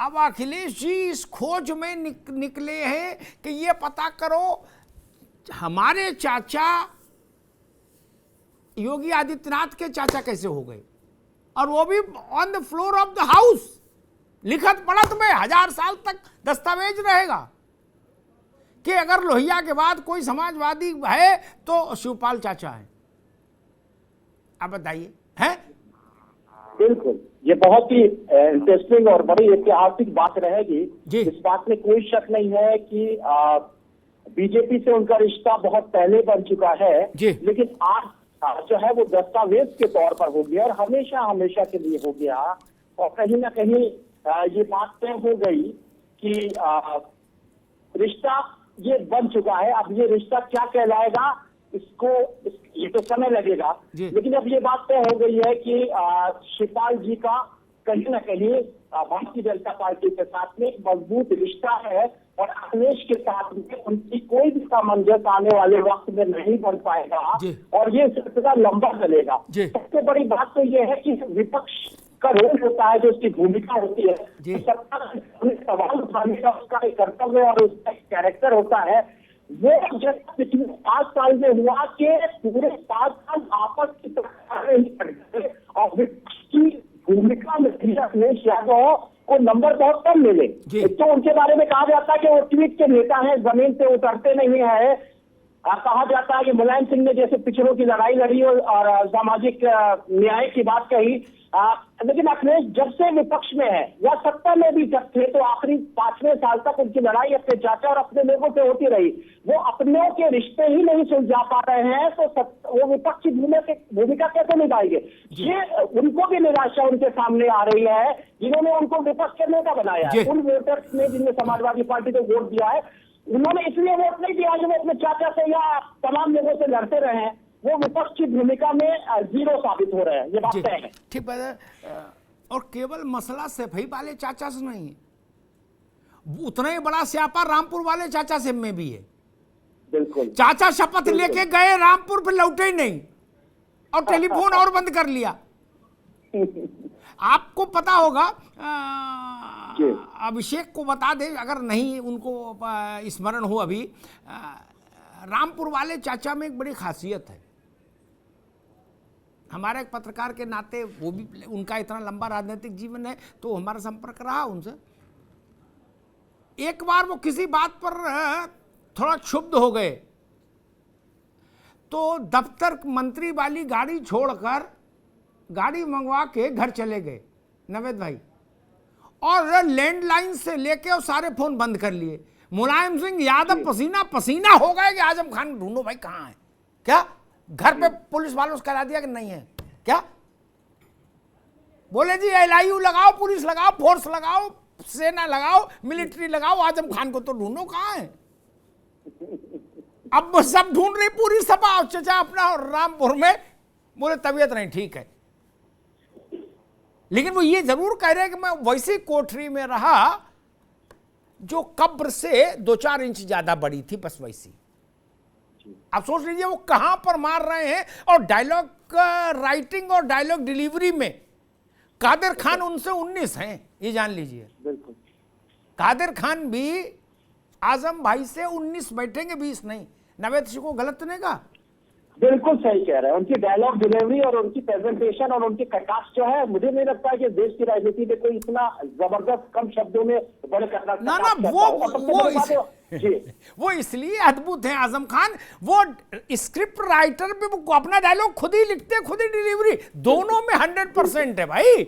अब अखिलेश जी इस खोज में निकले हैं कि ये पता करो हमारे चाचा योगी आदित्यनाथ के चाचा कैसे हो गए, और वो भी on the floor of the house, लिखत पढ़त में 1000 साल तक दस्तावेज रहेगा कि अगर लोहिया के बाद कोई समाजवादी है तो शिवपाल चाचा है। आप बताइए, हैं? बिल्कुल, ये बहुत ही इंटरेस्टिंग और बड़ी ऐतिहासिक बात रहेगी। इस बात में कोई शक नहीं है कि बीजेपी से उनका रिश्ता बहुत पहले बन चुका है, लेकिन आज जो है वो दस्तावेज के तौर पर हो गया और हमेशा हमेशा के लिए हो गया। और कहीं ना कहीं ये बात तय हो गई कि रिश्ता ये बन चुका है। अब ये रिश्ता क्या कहलाएगा ये तो समय लगेगा, लेकिन अब ये बात तय हो गई है कि शिवपाल जी का कहीं ना कहीं भारतीय जनता पार्टी के साथ में एक मजबूत रिश्ता है और अखिलेश के साथ में उनकी कोई भी सामंजस्य आने वाले वक्त में नहीं बन पाएगा और ये सिलसिला लंबा चलेगा। सबसे बड़ी बात तो ये है कि विपक्ष का रोल होता है, जो उसकी भूमिका होती है, सत्ता सवाल उठाने का उसका एक कर्तव्य और उसका एक कैरेक्टर होता है। वो जब पिछले 5 साल में हुआ कि पूरे 5 साल आपस की तरह और विपक्ष की भूमिका में अखिलेश यादव को नंबर बहुत कम मिले। तो उनके बारे में कहा जाता है कि वो ट्वीट के नेता हैं, जमीन से उतरते नहीं है। कहा जाता है कि मुलायम सिंह ने जैसे पिछड़ों की लड़ाई लड़ी और सामाजिक न्याय की बात कही, लेकिन अखिलेश जब से विपक्ष में है या सत्ता में भी जब थे तो आखिरी 5वें साल तक उनकी लड़ाई अपने चाचा और अपने लोगों से होती रही। वो अपनों के रिश्ते ही नहीं सुलझा पा रहे हैं तो वो विपक्ष की भूमिका कैसे निभाएंगे? ये उनको भी निराशा उनके सामने आ रही है जिन्होंने उनको विपक्ष के नेता बनाया है। उन वोटर्स ने जिनने समाजवादी पार्टी को वोट दिया है, उन्होंने इसलिए वोट नहीं दिया जो वो अपने चाचा से या तमाम लोगों से लड़ते रहे हैं। वो विपक्ष की भूमिका में जीरो साबित हो रहे हैं, ये बात तय है। ठीक बात है। और केवल मसला सैफई वाले चाचा से नहीं है, उतना ही बड़ा स्यापा रामपुर वाले चाचा से में भी है। बिल्कुल, चाचा शपथ लेके गए रामपुर, फिर लौटे ही नहीं और टेलीफोन और बंद कर लिया। आपको पता होगा, अभिषेक को बता दे अगर नहीं उनको स्मरण हो अभी, रामपुर वाले चाचा में एक बड़ी खासियत है। हमारे एक पत्रकार के नाते, वो भी उनका इतना लंबा राजनीतिक जीवन है तो हमारा संपर्क रहा उनसे। एक बार वो किसी बात पर थोड़ा क्षुब्ध हो गए तो दफ्तर मंत्री वाली गाड़ी छोड़कर गाड़ी मंगवा के घर चले गए नवेद भाई, और लैंडलाइन से लेके और सारे फोन बंद कर लिए। मुलायम सिंह यादव पसीना पसीना हो गए कि आजम खान ढूंढो भाई कहाँ है, क्या घर पे पुलिस वालों से करा दिया कि नहीं है क्या? बोले जी LIU लगाओ, पुलिस लगाओ, फोर्स लगाओ, सेना लगाओ, मिलिट्री लगाओ, आजम खान को तो ढूंढो कहाँ है। अब सब ढूंढ रही पूरी सभा, चाचा अपना रामपुर में, बोले तबीयत नहीं ठीक है। लेकिन वो ये जरूर कह रहे हैं कि मैं वैसी कोठरी में रहा जो कब्र से 2-4 इंच ज्यादा बड़ी थी, बस वैसी। आप सोच लीजिए वो कहां पर मार रहे हैं। और डायलॉग राइटिंग और डायलॉग डिलीवरी में कादिर खान उनसे 19 हैं, ये जान लीजिए। बिल्कुल, कादिर खान भी आजम भाई से 19 बैठेंगे, 20 नहीं। नवेद सिंह को गलत नहीं कहा? बिल्कुल सही कह रहे हैं। उनकी डायलॉग डिलीवरी और उनकी प्रेजेंटेशन और उनकी कटाक्ष जो है, मुझे नहीं लगता है कि देश की राजनीति में कोई इतना जबरदस्त कम शब्दों में बड़े कटाक्ष वो इसलिए अद्भुत है आजम खान। वो स्क्रिप्ट राइटर भी वो अपना डायलॉग खुद ही लिखते, खुद ही डिलीवरी, दोनों में 100% है भाई।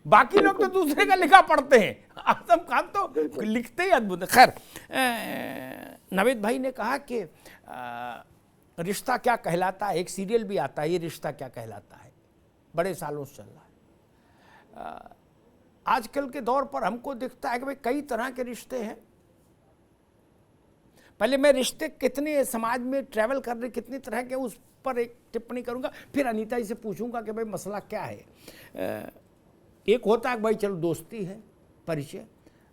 बाकी लोग तो दूसरे का लिखा पढ़ते हैं, आजम खान तो लिखते ही अद्भुत है। खैर, नवेद भाई ने कहा कि रिश्ता क्या कहलाता है, एक सीरियल भी आता है, ये रिश्ता क्या कहलाता है, बड़े सालों से चल रहा है। आजकल के दौर पर हमको दिखता है कि भाई कई तरह के रिश्ते हैं। पहले मैं रिश्ते कितने समाज में ट्रैवल कर रहे, कितनी तरह के, उस पर एक टिप्पणी करूंगा, फिर अनीता जी से पूछूंगा कि भाई मसला क्या है। एक होता है भाई चलो दोस्ती है, परिचय,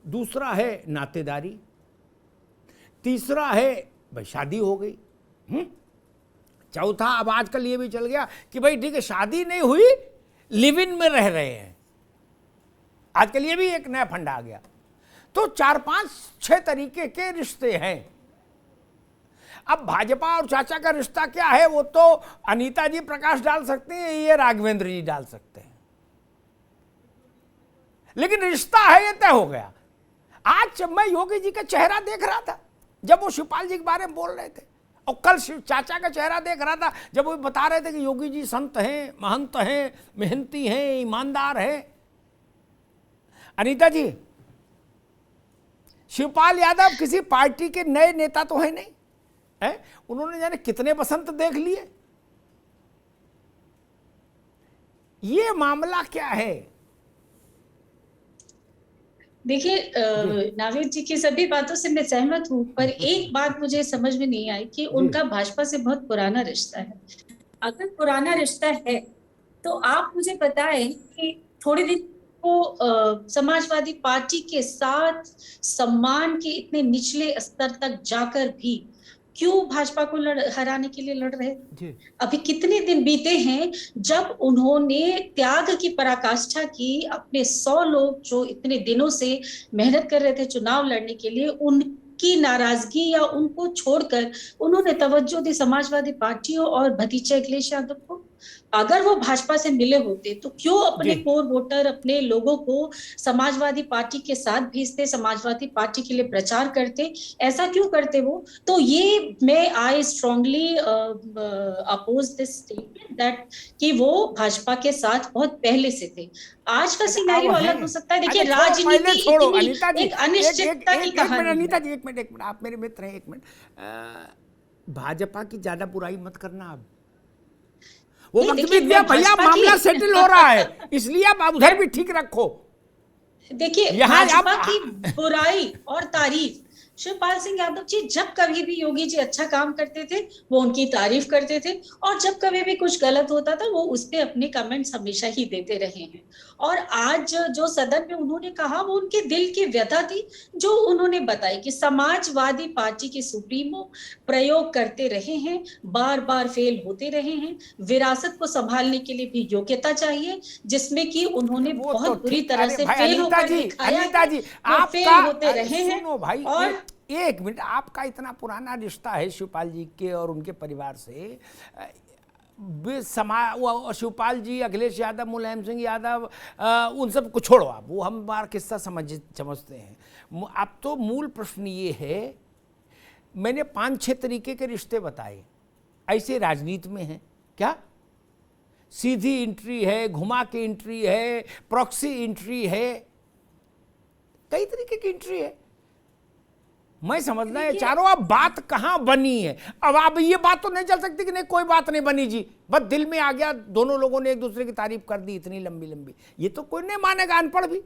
दूसरा है नातेदारी, तीसरा है भाई शादी हो गई, चौथा अब आजकल ये भी चल गया कि भाई ठीक है शादी नहीं हुई, लिव इन में रह रहे हैं। आजकल ये भी एक नया फंडा आ गया। तो 4-5-6 तरीके के रिश्ते हैं। अब भाजपा और चाचा का रिश्ता क्या है वो तो अनीता जी प्रकाश डाल सकते हैं, ये राघवेंद्र जी डाल सकते हैं, लेकिन रिश्ता है ये तय हो गया। आज मैं योगी जी का चेहरा देख रहा था जब वो शिवपाल जी के बारे में बोल रहे थे, और कल चाचा का चेहरा देख रहा था जब वो बता रहे थे कि योगी जी संत हैं, महंत हैं, मेहनती हैं, ईमानदार हैं। अनीता जी, शिवपाल यादव किसी पार्टी के नए नेता तो है नहीं है, उन्होंने जाने कितने बसंत देख लिए। ये मामला क्या है? देखिए, नावेद जी की सभी बातों से मैं सहमत हूँ, पर एक बात मुझे समझ में नहीं आई कि उनका भाजपा से बहुत पुराना रिश्ता है। अगर पुराना रिश्ता है तो आप मुझे बताएं कि थोड़ी दिन को समाजवादी पार्टी के साथ सम्मान के इतने निचले स्तर तक जाकर भी क्यों भाजपा को हराने के लिए लड़ रहे थे? अभी कितने दिन बीते हैं जब उन्होंने त्याग की पराकाष्ठा की, अपने 100 लोग जो इतने दिनों से मेहनत कर रहे थे चुनाव लड़ने के लिए, उनकी नाराजगी या उनको छोड़कर उन्होंने तवज्जो दी समाजवादी पार्टियों और भतीजे अखिलेश यादव को। अगर वो भाजपा से मिले होते तो क्यों अपने कोर वोटर, अपने लोगों को समाजवादी पार्टी के साथ भेजते, समाजवादी पार्टी के लिए प्रचार करते? ऐसा क्यों करते वो? तो ये मैं I strongly oppose this statement that कि वो भाजपा के साथ बहुत पहले से थे। आज का सिनेरियो अलग हो सकता है। देखिए, राजनीति इतनी एक अनिश्चितता की कहानी। अनीता जी, एक मिनट, आप मेरे मित्र हैं, एक मिनट। भाजपा की ज्यादा बुराई मत करना। अब वो वक्त भी दिया भैया, मामला सेटल हो रहा है, इसलिए आप उधर भी ठीक रखो। देखिए, भाजपा की बुराई और तारीफ, शिवपाल सिंह यादव जी जब कभी भी योगी जी अच्छा काम करते थे वो उनकी तारीफ करते थे, और जब कभी भी कुछ गलत होता था वो उस पे अपने कमेंट्स हमेशा ही देते रहे हैं। और आज जो सदन में उन्होंने कहा वो उनके दिल की व्यथा थी, जो उन्होंने बताई कि समाजवादी पार्टी के सुप्रीमो प्रयोग करते रहे हैं, बार बार फेल होते रहे हैं, विरासत को संभालने के लिए भी योग्यता चाहिए, जिसमें कि उन्होंने बहुत बुरी तरह से फेल होकर दिखाया, फेल होते रहे हैं। और एक मिनट, आपका इतना पुराना रिश्ता है शिवपाल जी के और उनके परिवार से, शिवपाल जी, अखिलेश यादव, मुलायम सिंह यादव, उन सब को छोड़ो, आप वो हम बार किस्सा समझते हैं। अब तो मूल प्रश्न ये है, मैंने 5-6 तरीके के रिश्ते बताए, ऐसे राजनीति में है क्या? सीधी एंट्री है, घुमा के एंट्री है, प्रॉक्सी एंट्री है, कई तरीके की एंट्री है। मैं समझना है चारों, अब बात कहां बनी है? अब आप ये बात तो नहीं चल सकती कि नहीं कोई बात नहीं बनी जी, बस दिल में आ गया, दोनों लोगों ने एक दूसरे की तारीफ कर दी इतनी लंबी लंबी, ये तो कोई नहीं मानेगा, अनपढ़ भी।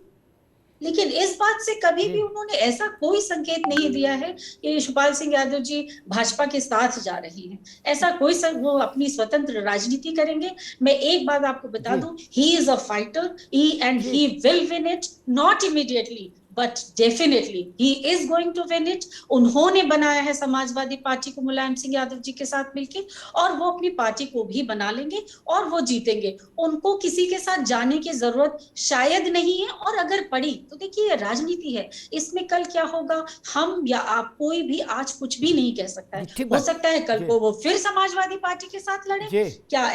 लेकिन इस बात से कभी भी उन्होंने ऐसा कोई संकेत नहीं दिया है कि शिवपाल सिंह यादव जी भाजपा के साथ जा रही हैं, ऐसा कोई वो अपनी स्वतंत्र राजनीति करेंगे। मैं एक बात आपको बता दूं, he is a fighter, he will win it, not immediately but definitely he is going to win it. उन्होंने बनाया है समाजवादी पार्टी को मुलायम सिंह यादव जी के साथ मिलकर, और वो अपनी पार्टी को भी बना लेंगे और वो जीतेंगे। उनको किसी के साथ जाने की जरूरत शायद नहीं है, और अगर पड़ी तो देखिए राजनीति है, इसमें कल क्या होगा हम या आप कोई भी आज कुछ भी नहीं कह सकता है। हो सकता है कल को वो फिर समाजवादी पार्टी के साथ लड़े, क्या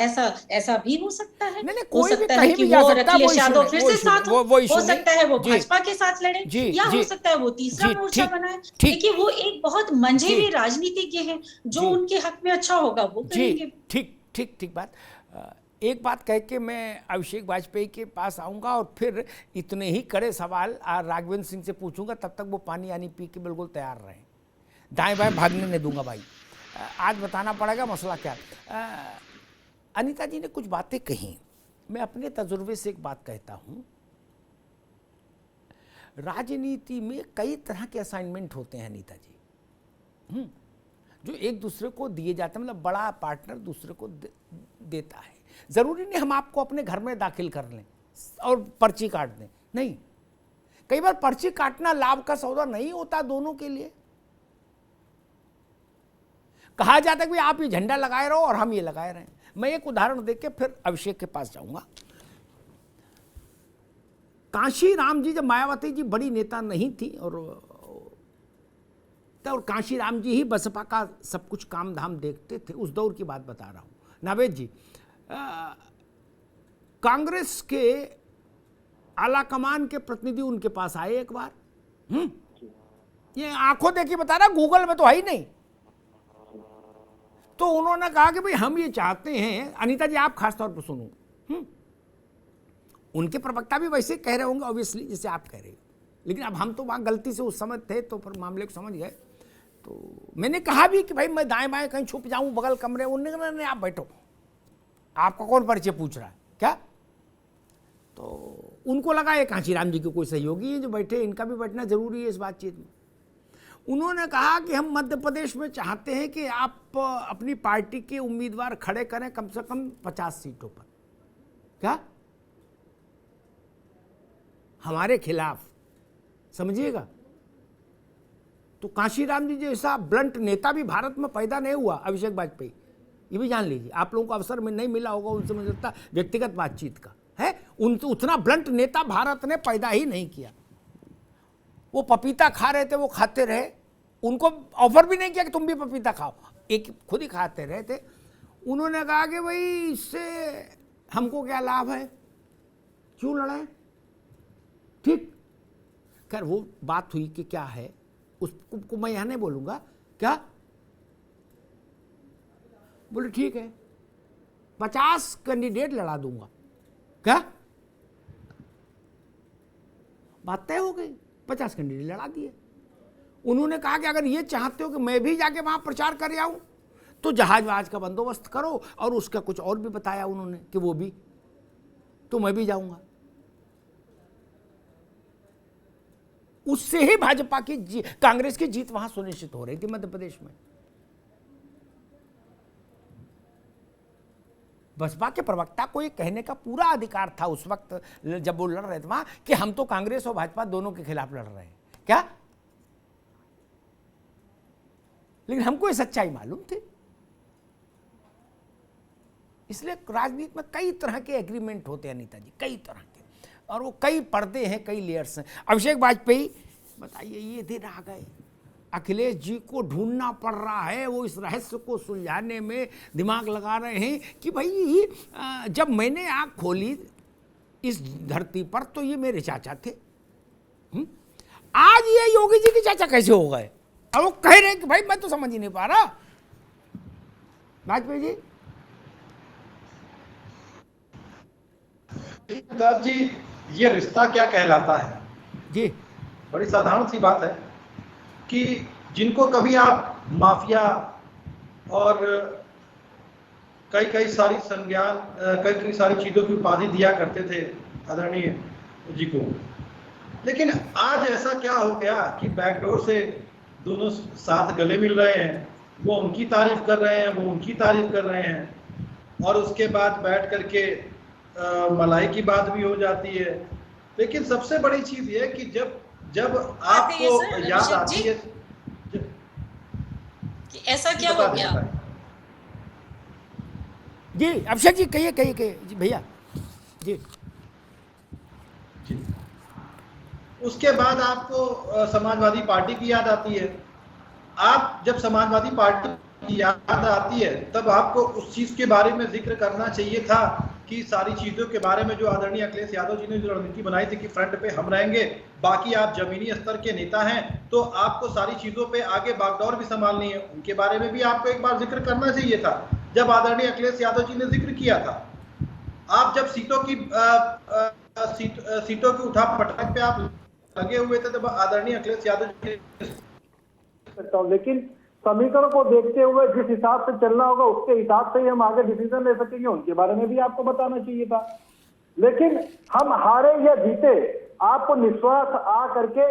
ऐसा भी हो सकता है? हो सकता है कि वो अखिलेश यादव फिर से साथ हो सकता है वो भाजपा के साथ लड़े, या हो सकता है वो तीसरा मोर्चा बनाए। देखिए, वो एक बहुत मंझे राजनीतिज्ञ हैं, जो उनके हक में अच्छा होगा वो करेंगे। ठीक बात। एक बात कह के मैं अभिषेक वाजपेयी के पास आऊंगा और फिर इतने ही कड़े सवाल राघवेंद्र सिंह से पूछूंगा, तब तक वो पानी आनी पी के बिल्कुल तैयार रहें, दाएं बाएं भागने नहीं दूंगा भाई, आज बताना पड़ेगा मसला क्या। अनीता जी ने कुछ बातें कही, मैं अपने तजुर्बे से एक बात कहता हूं, राजनीति में कई तरह के असाइनमेंट होते हैं अनीता जी, जो एक दूसरे को दिए जाते हैं, मतलब बड़ा पार्टनर दूसरे को देता है। जरूरी नहीं हम आपको अपने घर में दाखिल कर लें और पर्ची काट दें, नहीं, कई बार पर्ची काटना लाभ का सौदा नहीं होता दोनों के लिए। कहा जाता है कि आप ये झंडा लगाए रहो और हम ये लगाए रहे। मैं एक उदाहरण देके फिर अभिषेक के पास जाऊंगा। कांशी राम जी, जब मायावती जी बड़ी नेता नहीं थी और कांशी राम जी ही बसपा का सब कुछ काम धाम देखते थे, उस दौर की बात बता रहा हूं। नावेद जी, कांग्रेस के आला कमान के प्रतिनिधि उनके पास आए एक बार, ये आंखों देखी बता रहा, गूगल में तो है ही नहीं। तो उन्होंने कहा कि भाई हम ये चाहते हैं, अनीता जी आप खासतौर पर सुनो, उनके प्रवक्ता भी वैसे कह रहे होंगे ऑब्वियसली जैसे आप कह रहे हो, लेकिन अब हम तो वहां गलती से उस समय थे तो फिर मामले को समझ गए। तो मैंने कहा भी कि भाई मैं दाएं बाएं कहीं छुप जाऊं बगल कमरे, उन्होंने कहा नहीं आप बैठो, आपका कौन परिचय पूछ रहा है क्या। तो उनको लगा ये कांशीराम जी के कोई सहयोगी है जो बैठे, इनका भी बैठना जरूरी है इस बातचीत में। उन्होंने कहा कि हम मध्य प्रदेश में चाहते हैं कि आप अपनी पार्टी के उम्मीदवार खड़े करें कम से कम 50 सीटों पर, क्या हमारे खिलाफ, समझिएगा। तो कांशीराम जी जैसा ब्लंट नेता भी भारत में पैदा नहीं हुआ, अभिषेक वाजपेयी, ये भी जान लीजिए। आप लोगों को अवसर में नहीं मिला होगा उनसे, मुझे लगता व्यक्तिगत बातचीत का है, उतना ब्लंट नेता भारत ने पैदा ही नहीं किया। वो पपीता खा रहे थे, वो खाते रहे, उनको ऑफर भी नहीं किया कि तुम भी पपीता खाओ, एक खुद ही खाते रहे थे। उन्होंने कहा कि भाई इससे हमको क्या लाभ है, क्यों लड़ाएं, ठीक। खैर वो बात हुई कि क्या है, उसको मैं यहां नहीं बोलूंगा, क्या बोले ठीक है 50 कैंडिडेट लड़ा दूंगा, क्या बात तय हो गई, 50 कैंडिडेट लड़ा दिए। उन्होंने कहा कि अगर ये चाहते हो कि मैं भी जाके वहां प्रचार कर आऊं तो जहाज वहाज का बंदोबस्त करो, और उसका कुछ और भी बताया उन्होंने कि वो भी, तो मैं भी जाऊंगा। उससे ही भाजपा की कांग्रेस की जीत वहां सुनिश्चित हो रही थी मध्य प्रदेश में। बसपा के प्रवक्ता को ये कहने का पूरा अधिकार था उस वक्त जब वो लड़ रहे थे वहां कि हम तो कांग्रेस और भाजपा दोनों के खिलाफ लड़ रहे हैं, क्या, लेकिन हमको ये सच्चाई मालूम थी। इसलिए राजनीति में कई तरह के एग्रीमेंट होते हैं अनीता जी, कई तरह के, और वो कई पर्दे हैं, कई लेयर्स हैं। अभिषेक वाजपेयी बताइए, ये दिन आ गए, अखिलेश जी को ढूंढना पड़ रहा है, वो इस रहस्य को सुलझाने में दिमाग लगा रहे हैं कि भाई जब मैंने आँख खोली इस धरती पर तो ये मेरे चाचा थे, आज ये योगी जी के चाचा कैसे हो गए। और वो कह रहे हैं कि भाई मैं तो समझ ही नहीं पा रहा। वाजपेयी जी, प्रताप जी, ये रिश्ता क्या कहलाता है जी, बड़ी साधारण सी बात है कि जिनको कभी आप माफिया और कई सारी संज्ञान, कई सारी चीजों की उपाधि दिया करते थे आदरणीय जी को, लेकिन आज ऐसा क्या हो गया कि बैकडोर से दोनों साथ गले मिल रहे हैं, वो उनकी तारीफ कर रहे हैं, वो उनकी तारीफ कर रहे हैं, और उसके बाद बैठ करके मलाई की बात भी हो जाती है। लेकिन सबसे बड़ी चीज ये है कि जब आपको याद आती है कि ऐसा क्या हो गया। जी अभिषेक जी कहिए जी भैया जी। उसके बाद आपको समाजवादी पार्टी की याद आती है। आप जब समाजवादी पार्टी की याद आती है तब आपको उस चीज के बारे में जिक्र करना चाहिए था कि सारी चीजों के बारे में जो आदरणीय अखिलेश यादव जी ने जो रणनीति बनाई थी कि फ्रंट पे हम रहेंगे, बाकी आप जमीनी स्तर के नेता हैं तो आपको सारी चीजों पे आगे बागडोर भी संभालनी है, उनके बारे में भी आपको एक बार जिक्र करना चाहिए था। जब आदरणीय अखिलेश यादव जी ने जिक्र किया था, आप जब सीटों की उठा पटक पे आप लगे हुए थे तब आदरणीय अखिलेश यादव जी, लेकिन समीकरण को देखते हुए जिस हिसाब से चलना होगा उसके हिसाब से ही हम आगे डिसीजन ले सकेंगे, उनके बारे में भी आपको बताना चाहिए था। लेकिन हम हारे या जीते, आपको निश्वास आ करके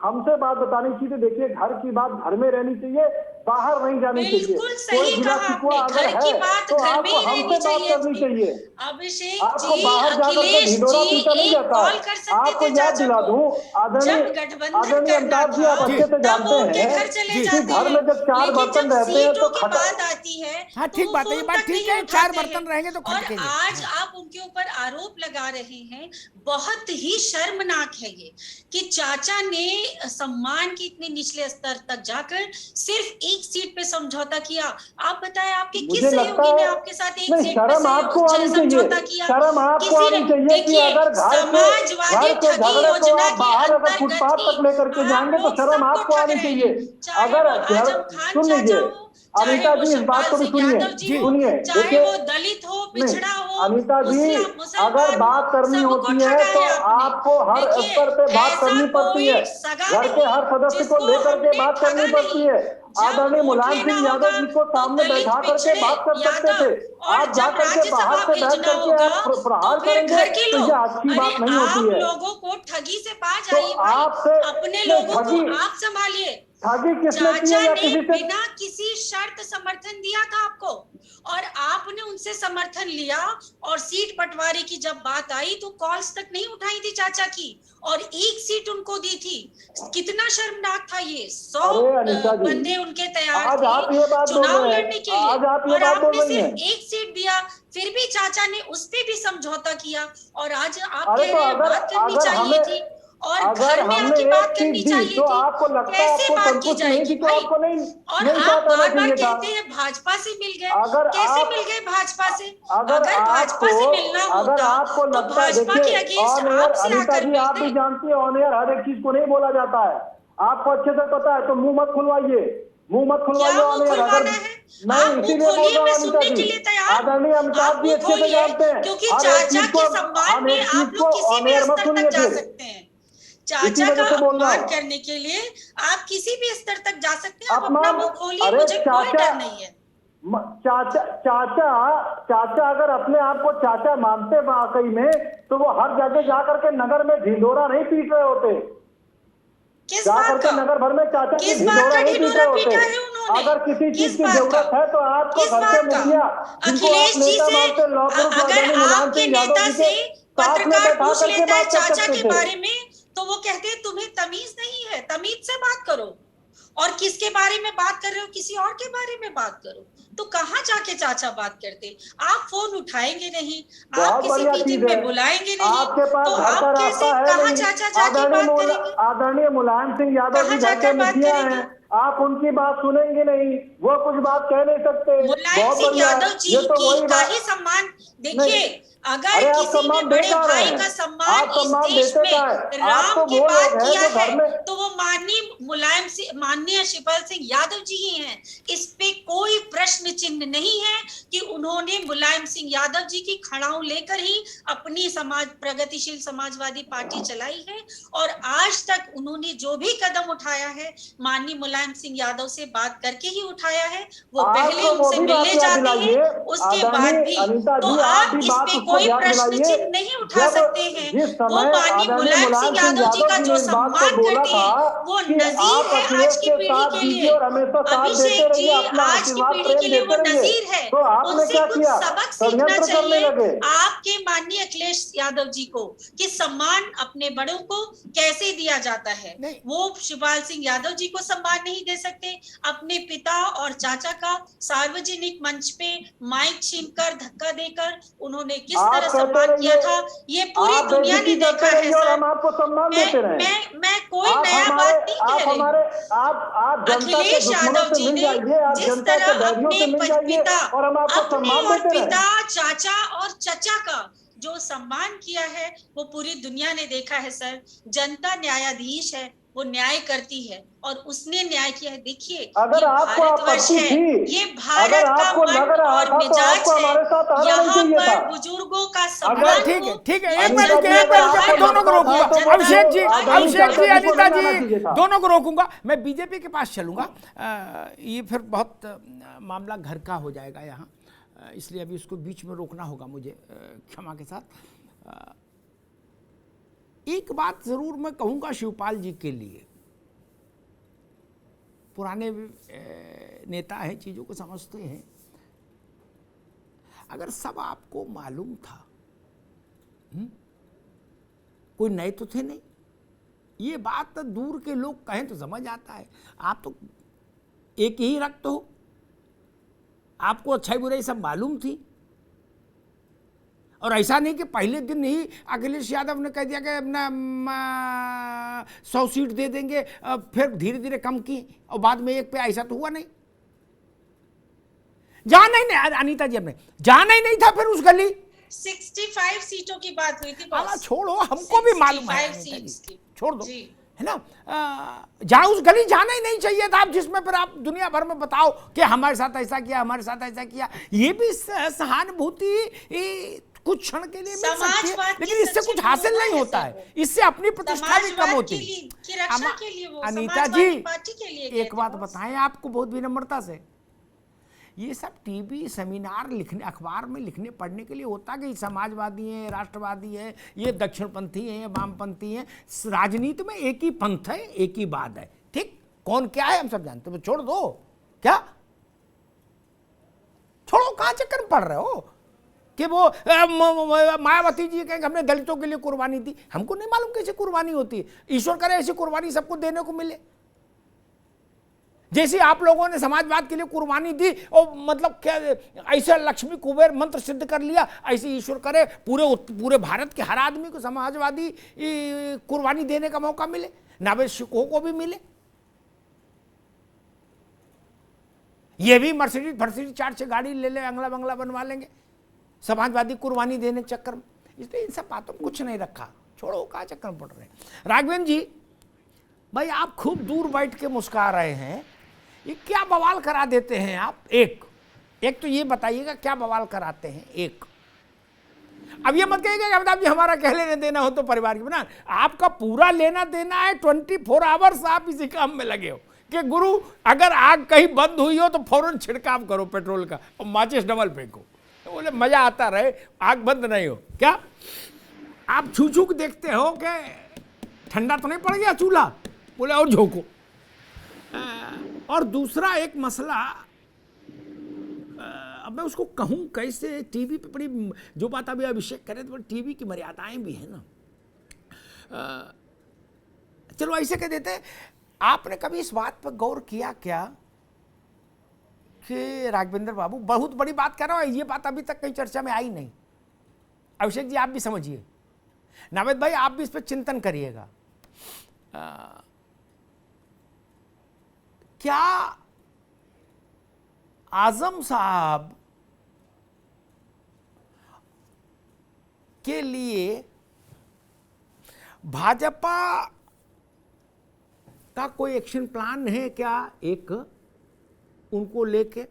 हमसे बात बतानी चाहिए। देखिए घर की बात घर में रहनी चाहिए, बाहर नहीं जानी चाहिए। बिल्कुल सही गिला कहा शिकवा आपने, अगर घर की है बात तो घर में आपको ही हमसे रहनी बात चाहिए करनी थी। चाहिए। अभिषेक आपको जी, बाहर जाकर के अखिलेश ढिंडोरा जी पीटा नहीं एक जाता कॉल है। कर सकते आपको थे याद चाचा दिला को, दूं, आदरणीय जब गठबंधन आदरणीय करना अमिताभ जी, था आप अच्छे से तब जानते वो उनके हैं घर चले जी। कि जाते घर हैं, में जब 4 लेकिन बर्तन जब रहते हैं सीटों तो की बात आती है हाँ तो ठीक वो बात है, ये फोन बात तक ठीक नहीं है, 4 उठाते बर्तन हैं। रहेंगे तो और खटकेंगे। आज हाँ। आप उनके ऊपर आरोप लगा रहे हैं, बहुत ही शर्मनाक है ये कि चाचा ने सम्मान के इतने निचले स्तर तक जाकर सिर्फ एक सीट पे समझौता किया। आप बताएं, आपके किस मुझे लगता सहयोगी ने है आपके साथ एक नहीं, सीट पे शर्म आपको आनी चाहिए, समझौता किया? शर्म आपको किसी ने, आनी चाहिए कि देखिए, अगर समाजवादी घर के ठगी झगड़े को योजना आप के बाहर अगर अंतर्गत फुटपाथ ही तक लेकर के आप जाएंगे तो लोग शर्म सबको आपको ठग आनी रहे चाहिए। हैं, चाहे अगर वो आजम खान सुन चाचा लीजिए हो, चाहे अनीता वो जी, इस बात शिवपाल को भी सिंह सुनिए, यादव जी हो, सुनिए, चाहे देखिए, वो दलित हो, नहीं, पिछड़ा हो, अनीता जी, अगर मुसलमान बात हो, करनी सबको होती है ठगा तो है आपने। आपको हर देखिए, स्तर पे बात ऐसा करनी पड़ती कोई है, सगा घर के नहीं हर सदस्य को जिसको लेकर के हमने बात ठगा करनी पड़ती नहीं। है। जब आदरणीय वोट मुलायम लेना सिंह यादव होगा जी को तो सामने दलित, बैठा करके पिछड़े, बात कर सकते यादव, थे। और आप जब जाकर के बाहर राज्यसभा से बैठ भेजना करके होगा आप तो प्रहार फिर करेंगे घर के तो लोग। ये अच्छी अरे बात नहीं होती आप है। लोगों को ठगी से पा तो जाइए भाई, आपसे अपने नहीं, लोगों को ठगी आप संभालिए। ठगी किसने की चाचा है या ने किसी से? बिना किसी शर्त समर्थन दिया था आपको, और आपने उनसे समर्थन लिया, और सीट बंटवारे की जब बात आई तो कॉल्स तक नहीं उठाई थी चाचा की, और एक सीट उनको दी थी। कितना शर्मनाक था ये। 100 अरे अनीता जी, बंदे उनके तैयार आज आप थे ये बात बोल चुनाव रहे लड़ने हैं, के लिए, आज आप ये और बात बोल आपने रही हैं। सिर्फ एक सीट दिया, फिर भी चाचा ने उस पे भी समझौता किया। और आज आप अरे कह तो रहे हैं अगर बात करनी अगर चाहिए हमें थी, और अगर घर में हमने आके एक बात सीट करनी दी चाहिए तो थी। आपको लगता है कैसे आपको बात की संतुष्ट नहीं जाएगी थी तो भाई? आपको नहीं और नहीं आप साथ आना बार बार चाहिए था। कहते हैं भाजपा से मिल गए, अगर कैसे आप मिल गए भाजपा से? अगर अगर भाजपा से मिलना अगर होता आपको तो लगता है, भाजपा के देखिए अगेंस्ट ऑन एयर आपसे अनीता आकर जी, आप भी मिलते। जानती है ऑन एयर हर एक चीज को नहीं बोला जाता है, आपको अच्छे से पता है, तो मुंह मत खुलवाइए, मुंह मत क्या खुलवाइए ऑन मुंह एयर। अगर खुलवाना है? नहीं, आप मुंह इसीलिए बोल खोलिए, रहा हूँ मैं अनीता सुनने के जी, लिए तैयार हूँ। आदरणीय अमिताभ आप जी मुंह अच्छे से खोलिए, जानते हैं क्योंकि हर एक चाचा चीज के को, सम्मान हर में एक आप चीज लोग को किसी ऑन भी एयर मत स्तर सुनिए तक जा फिर, सकते हैं। इसी चाचा का वजह से बोल रहा अपमान हूँ। करने के लिए आप किसी भी स्तर तक जा सकते हैं। आप अपना अपमान, मुंह खोलिए, अरे मुझे कोई चाचा, डर नहीं है। चाचा चाचा चाचा अगर अपने आप को चाचा मानते वाकई में तो वो हर जगह जाकर के नगर में ढिंडोरा नहीं पीट रहे होते, किस जा बात करके का? नगर भर में चाचा की किस बात ढिंडोरा का नहीं पीट ढिंडोरा रहे पीटा होते। है उन्होंने? अगर किसी चीज किस की बात जरूरत का? है तो आपको किस घर के बात का? मुखिया, जिनको आप अखिलेश जी नेता से, मानते, लॉ पुरुष अगर आदरणीय मुलायम आपके सिंह यादव नेता जी से के साथ में पत्रकार बैठा पूछ करके लेता है बात कर चाचा सकते के थे। बारे में, तो वो कहते हैं तुम्हें तमीज नहीं है, तमीज से बात करो, और किसके बारे में बात कर रहे हो, किसी और के बारे में बात करो। तो कहाँ जाके चाचा बात करते? आप फोन उठाएंगे नहीं, आप बहुत किसी बढ़िया मीटिंग चीज है, में बुलाएंगे नहीं, आपके पास तो घर का आप रास्ता कैसे, है कहाँ नहीं। चाचा जाके बात करेंगे? आदरणीय मुलायम सिंह यादव कहाँ जी घर के जाकर बात मुखिया करेंगे? हैं, आप उनकी बात सुनेंगे नहीं, वो कुछ बात कह नहीं सकते। मुलायम बहुत सिंह बढ़िया है, यादव जी ये तो की वही का बात ही सम्मान। नहीं। देखिए, अगर अरे आप किसी ने सम्मान दे बड़े कहाँ रहे भाई हैं? का सम्मान आप इस सम्मान देश देते में कहाँ है? आप राम तो के वो बाद लोग हैं किया जो है, घर में, तो वो माननीय शिवपाल सिंह यादव जी ही हैं। इस पे कोई प्रश्न चिन्ह नहीं है कि उन्होंने मुलायम सिंह यादव जी की खड़ाऊ लेकर ही अपनी प्रगतिशील समाजवादी पार्टी चलाई है, और आज तक उन्होंने जो भी कदम उठाया है माननीय मुलायम सिंह यादव से बात करके ही उठाया है। वो पहले आपको वो उनसे भी बात मिलने याद जाते दिलाइए, हैं, उसके बाद आदरणीय भी। अनीता तो जी, आप आप भी इस बात पे उसको कोई याद प्रश्न दिलाइए, चिन्ह नहीं उठा जब सकते हैं। जिस वो समय माननीय आदरणीय मुलायम मुलायम सिंह सिंह यादव जी यादव का जी जो ने इस बात को सम्मान बोला करते था हैं वो कि नजीर आप है अखिलेश आज की के पीढ़ी साथ के दीजिए लिए। और हमेशा साथ देते अभिषेक जी, रहिए, अपना आज की आशीर्वाद पीढ़ी के प्रेम लिए वो देते रहिए। नजीर है, तो आपने उनसे क्या कुछ किया? सबक सीखना षड्यंत्र करने चाहिए लगे। आपके माननीय अखिलेश यादव जी को, कि सम्मान अपने बड़ों को कैसे दिया जाता है। वो शिवपाल सिंह यादव जी को सम्मान नहीं दे सकते, अपने पिता और चाचा का सार्वजनिक मंच पे माइक छीनकर, धक्का देकर उन्होंने किस तरह सम्मान किया था, ये पूरी दुनिया ने देखा है सर। हम आपको सम्मान देते रहे। मैं कोई नया बात नहीं कह रही हूँ। आप जनता के अखिलेश दुश्मनों यादव से जी मिल ने जाइए, आप जिस जनता के तरह बैरियों से मिल जाइए और हम आपको सम्मान देते रहे। पिता, चाचा और चचा का जो सम्मान किया है वो पूरी दुनिया ने देखा है सर। जनता न्यायाधीश है, वो न्याय करती है और उसने न्याय किया है। देखिए, अगर आपको आपत्ति थी, ये भारत का मन और मिजाज है। यहाँ पर बुजुर्गों का सम्मान, ठीक है, ठीक है, एक अनीता मिनट जी, रुकिए, अगर आपको मैं दोनों को लगता था रोकूंगा। तो अभिषेक जी, अभिषेक जी, अनीता नहीं आना चाहिए जी, था। दोनों को रोकूंगा। मैं बीजेपी के पास चलूंगा, ये फिर बहुत मामला घर का हो जाएगा यहाँ, इसलिए अभी उसको बीच में रोकना होगा मुझे, क्षमा के साथ। एक बात जरूर मैं कहूंगा शिवपाल जी के लिए, पुराने नेता हैं, चीज़ों को समझते हैं। अगर सब आपको मालूम था, कोई नए तो थे नहीं, ये बात तो दूर के लोग कहें तो समझ आता है। आप तो एक ही रक्त हो, आपको अच्छाई बुराई सब मालूम थी। और ऐसा नहीं कि पहले दिन ही अखिलेश यादव ने कह दिया कि अपना 100 सीट दे देंगे, फिर धीरे धीरे कम की और बाद में एक पे, ऐसा तो हुआ नहीं। जाना ही नहीं, अनीता जी हमने जाना ही नहीं था फिर उस गली। 65 सीटों की बात हुई थी बॉस। छोड़ो, हमको भी मालूम है, छोड़ दो, जी। है ना। जहाँ उस गली जाना ही नहीं चाहिए था, आप जिसमें फिर आप दुनिया भर में बताओ कि हमारे साथ ऐसा किया, हमारे साथ ऐसा किया। ये भी सहानुभूति कुछ क्षण के लिए मिल सकती है, लेकिन इससे कुछ हासिल नहीं होता है, इससे अपनी प्रतिष्ठा भी कम होती है। अनीता जी एक बात बताएं आपको बहुत विनम्रता से, ये सब टीवी सेमिनार लिखने, अखबार में लिखने पढ़ने के लिए होता कि समाजवादी हैं, राष्ट्रवादी हैं, ये दक्षिणपंथी हैं, ये वामपंथी हैं। राजनीति में एक ही पंथ है, एक ही बात है, ठीक। कौन क्या है हम सब जानते हैं, छोड़ दो। क्या छोड़ो, कहां चक्कर में पड़ रहे हो कि वो मायावती जी कहेंगे हमने दलितों के लिए कुर्बानी दी। हमको नहीं मालूम कैसे कुर्बानी होती है। ईश्वर करे ऐसी कुर्बानी सबको देने को मिले, जैसे आप लोगों ने समाजवाद के लिए कुर्बानी दी और मतलब क्या ऐसा लक्ष्मी कुबेर मंत्र सिद्ध कर लिया, ऐसे ईश्वर करे पूरे भारत के हर आदमी को समाजवादी कुर्बानी देने का मौका मिले, नावेद शिकोह को भी मिले। ये भी मर्सिडीज फर्सिडीज 4 गाड़ी ले ले, अंगला बंगला बनवा लेंगे समाजवादी कुर्बानी देने के चक्कर में। इसलिए इन सब बातों में कुछ नहीं रखा, छोड़ो, कहाँ चक्कर में पड़ रहे हैं। राघवेंद्र जी भाई, आप खूब दूर बैठ के मुस्कुरा रहे हैं, ये क्या बवाल करा देते हैं आप? एक तो ये बताइएगा क्या बवाल कराते हैं। एक अब ये मत कहिएगा कि अमिताभ जी हमारा कह लेने देना हो तो परिवार की बना, आपका पूरा लेना देना है। 24 आवर्स आप इसी काम में लगे हो कि गुरु अगर आग कहीं बंद हुई हो तो फौरन छिड़काव करो पेट्रोल का और माचिस डबल फेंको, तो बोले मजा आता रहे, आग बंद नहीं हो। क्या आप छू छू के देखते हो कि ठंडा तो नहीं पड़ गया चूल्हा, बोले और झोंको। और दूसरा एक मसला, अब मैं उसको कहूं कैसे, टीवी पे बड़ी जो बात अभी अभिषेक करे तो टीवी की मर्यादाएं भी है ना। चलो ऐसे कह देते, आपने कभी इस बात पर गौर किया क्या कि राघवेंद्र बाबू, बहुत बड़ी बात कर रहा हूं, ये बात अभी तक कहीं चर्चा में आई नहीं। अभिषेक जी आप भी समझिए, नावेद भाई आप भी इस पर चिंतन करिएगा। क्या आजम साहब के लिए भाजपा का कोई एक्शन प्लान है क्या, एक उनको लेके?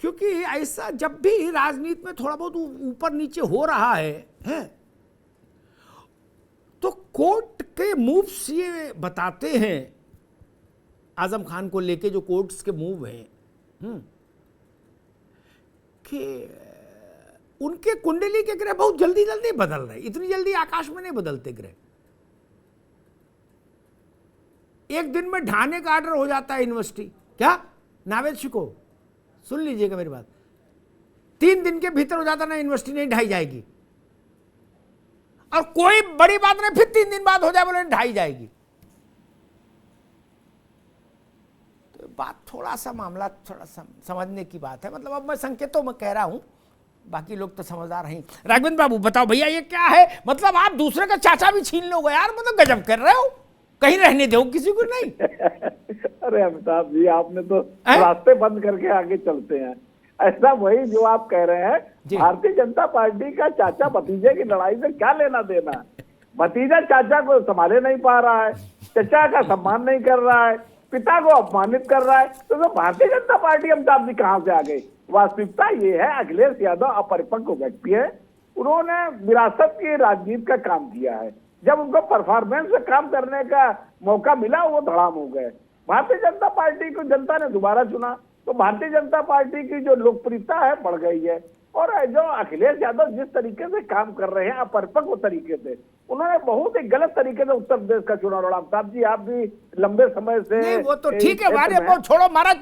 क्योंकि ऐसा जब भी राजनीति में थोड़ा बहुत ऊपर नीचे हो रहा है तो कोर्ट के मूव्स ये बताते हैं, आजम खान को लेके जो कोर्ट्स के मूव हैं कि उनके कुंडली के ग्रह बहुत जल्दी जल्दी बदल रहे, इतनी जल्दी आकाश में नहीं बदलते ग्रह। एक दिन में ढाने का ऑर्डर हो जाता है यूनिवर्सिटी। क्या नावेद शिकोह, सुन लीजिएगा मेरी बात, 3 दिन के भीतर हो जाता ना यूनिवर्सिटी नहीं ढाई जाएगी, और कोई बड़ी बात नहीं, फिर 3 दिन बाद हो जाए बोले ढाई जाएगी। तो बात थोड़ा सा मामला थोड़ा समझने की बात है, मतलब अब मैं संकेतों में कह रहा हूं, बाकी लोग तो समझदार हैं। राघवेंद्र बाबू बताओ भैया ये क्या है, मतलब आप दूसरे का चाचा भी छीन लोगे यार, मतलब गजब कर रहे हो, कहीं रहने दो किसी को नहीं। अरे अमिताभ जी आपने तो रास्ते बंद करके आगे चलते हैं। ऐसा वही जो आप कह रहे हैं, भारतीय जनता पार्टी का चाचा भतीजे की लड़ाई से क्या लेना देना। भतीजा चाचा को संभाले नहीं पा रहा है, चाचा का सम्मान नहीं कर रहा है, पिता को अपमानित कर रहा है, तो भारतीय जनता पार्टी अमिताभ जी कहां से आ गई? वास्तविकता ये है, अखिलेश यादव अपरिपक्व व्यक्ति है, उन्होंने विरासत की राजनीति का काम किया है। जब उनको परफॉर्मेंस से काम करने का मौका मिला वो धड़ाम हो गए। भारतीय जनता पार्टी को जनता ने दोबारा चुना तो भारतीय जनता पार्टी की जो लोकप्रियता है बढ़ गई है, और जो अखिलेश यादव जिस तरीके से काम कर रहे हैं अपरिपक्व तरीके से, उन्होंने बहुत ही गलत तरीके से उत्तर प्रदेश का चुनाव लड़ा। अमिताभ जी, आप भी लंबे समय से नहीं, वो तो ठीक है, वो छोड़ो महाराज।